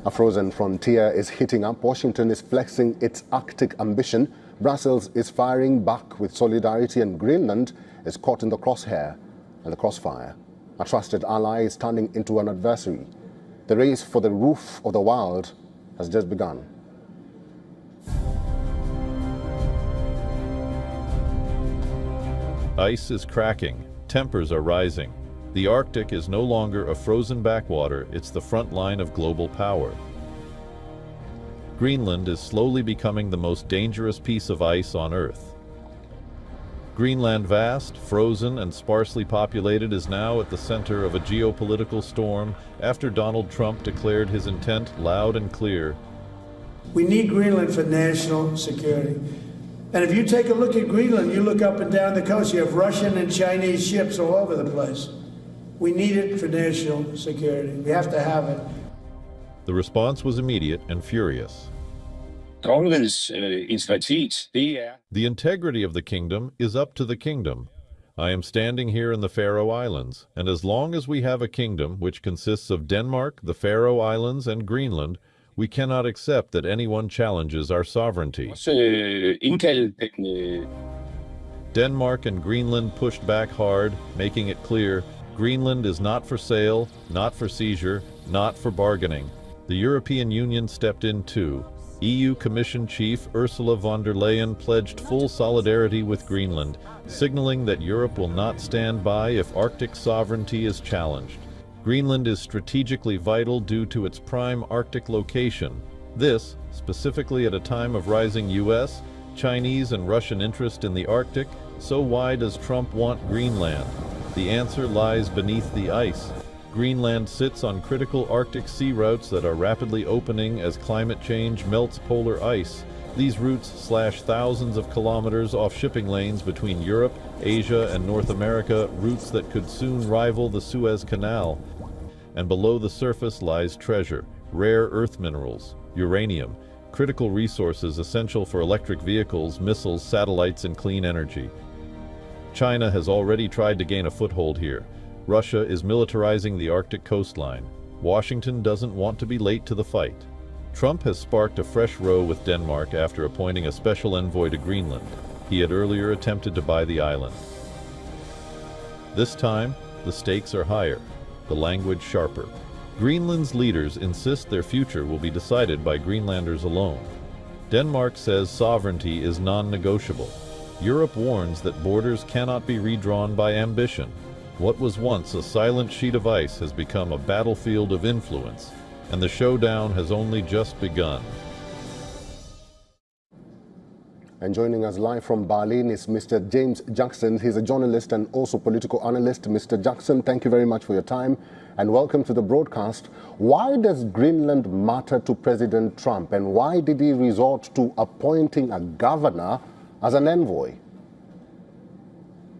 A frozen frontier is heating up. Washington is flexing its Arctic ambition. Brussels is firing back with solidarity, and Greenland is caught in the crosshair and the crossfire. A trusted ally is turning into an adversary. The race for the roof of the world has just begun. Ice is cracking. Tempers are rising. The Arctic is no longer a frozen backwater, it's the front line of global power. Greenland is slowly becoming the most dangerous piece of ice on Earth. Greenland, vast, frozen, and sparsely populated, is now at the center of a geopolitical storm after Donald Trump declared his intent loud and clear. We need Greenland for national security. And if you take a look at Greenland, you look up and down the coast, you have Russian and Chinese ships all over the place. We need it for national security. We have to have it. The response was immediate and furious. The integrity of the kingdom is up to the kingdom. I am standing here in the Faroe Islands, and as long as we have a kingdom which consists of Denmark, the Faroe Islands, and Greenland, we cannot accept that anyone challenges our sovereignty. Denmark and Greenland pushed back hard, making it clear Greenland is not for sale, not for seizure, not for bargaining. The European Union stepped in too. EU Commission Chief Ursula von der Leyen pledged full solidarity with Greenland, signaling that Europe will not stand by if Arctic sovereignty is challenged. Greenland is strategically vital due to its prime Arctic location. This, specifically at a time of rising US, Chinese, and Russian interest in the Arctic. So why does Trump want Greenland? The answer lies beneath the ice. Greenland sits on critical Arctic sea routes that are rapidly opening as climate change melts polar ice. These routes slash thousands of kilometers off shipping lanes between Europe, Asia, and North America, routes that could soon rival the Suez Canal. And below the surface lies treasure, rare earth minerals, uranium, critical resources essential for electric vehicles, missiles, satellites, and clean energy. China has already tried to gain a foothold here. Russia is militarizing the Arctic coastline. Washington doesn't want to be late to the fight. Trump has sparked a fresh row with Denmark after appointing a special envoy to Greenland. He had earlier attempted to buy the island. This time, the stakes are higher, the language sharper. Greenland's leaders insist their future will be decided by Greenlanders alone. Denmark says sovereignty is non-negotiable. Europe warns that borders cannot be redrawn by ambition. What was once a silent sheet of ice has become a battlefield of influence, and the showdown has only just begun. And joining us live from Berlin is Mr. James Jackson. He's a journalist and also political analyst. Mr. Jackson, thank you very much for your time and welcome to the broadcast. Why does Greenland matter to President Trump, and why did he resort to appointing a governor as an envoy?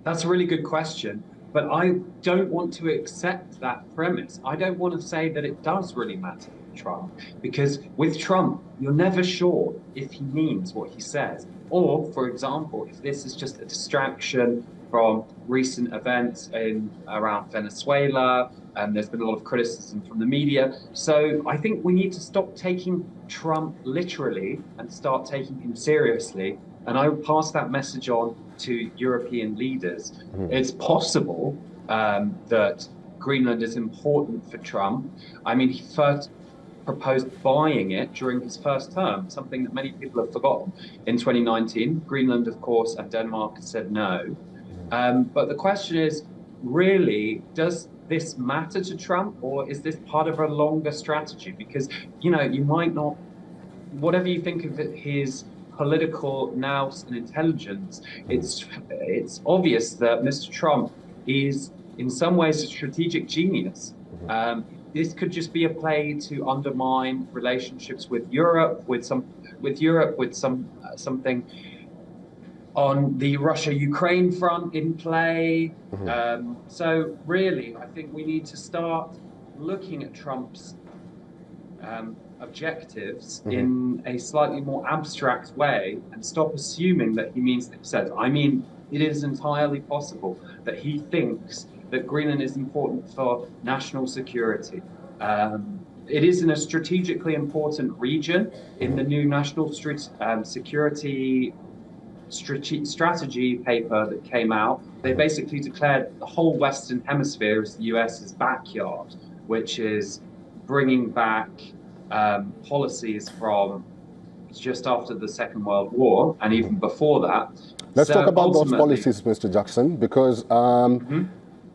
That's a really good question. But I don't want to accept that premise. I don't want to say that it does really matter to Trump, because with Trump, you're never sure if he means what he says. Or, for example, if this is just a distraction from recent events around Venezuela, and there's been a lot of criticism from the media. So I think we need to stop taking Trump literally and start taking him seriously. And I would pass that message on to European leaders. It's possible that Greenland is important for Trump. I mean, he first proposed buying it during his first term, something that many people have forgotten. In 2019, Greenland, of course, and Denmark said no. But the question is, really, does this matter to Trump, or is this part of a longer strategy? Because, you know, you might not, whatever you think of his political nous and intelligence, it's obvious that Mr. Trump is in some ways a strategic genius. This could just be a play to undermine relationships with Europe, with something on the Russia-Ukraine front in play. So really, I think we need to start looking at Trump's objectives in a slightly more abstract way and stop assuming that he means what he says. I mean, it is entirely possible that he thinks that Greenland is important for national security. it is in a strategically important region. In the new national security strategy paper that came out, they basically declared the whole Western Hemisphere as the US's backyard, which is bringing back policies from just after the Second World War and even before that. Let's talk about those policies, Mr. Jackson, because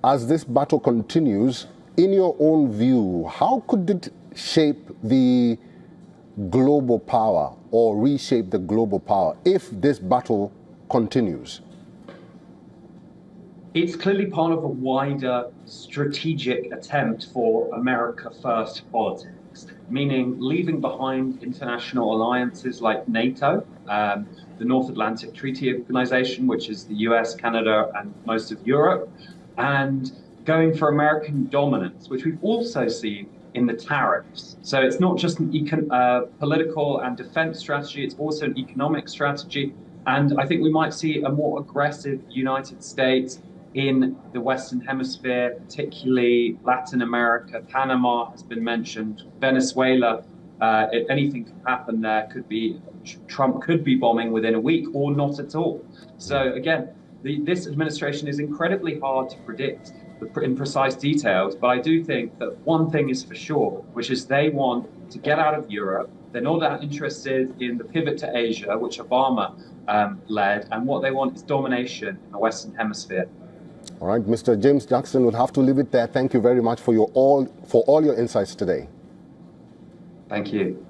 as this battle continues, in your own view, how could it shape the global power or reshape the global power if this battle continues? It's clearly part of a wider strategic attempt for America First politics, meaning leaving behind international alliances like NATO, the North Atlantic Treaty Organization, which is the US, Canada, and most of Europe, and going for American dominance, which we've also seen in the tariffs. So it's not just an political and defense strategy, it's also an economic strategy. And I think we might see a more aggressive United States in the Western Hemisphere, particularly Latin America. Panama has been mentioned, Venezuela. If anything can happen there, Trump could be bombing within a week or not at all. So again, this administration is incredibly hard to predict in precise details, but I do think that one thing is for sure, which is they want to get out of Europe. They're not that interested in the pivot to Asia, which Obama led, and what they want is domination in the Western Hemisphere. All right, Mr. James Jackson, we'll have to leave it there. Thank you very much for all your insights today. Thank you.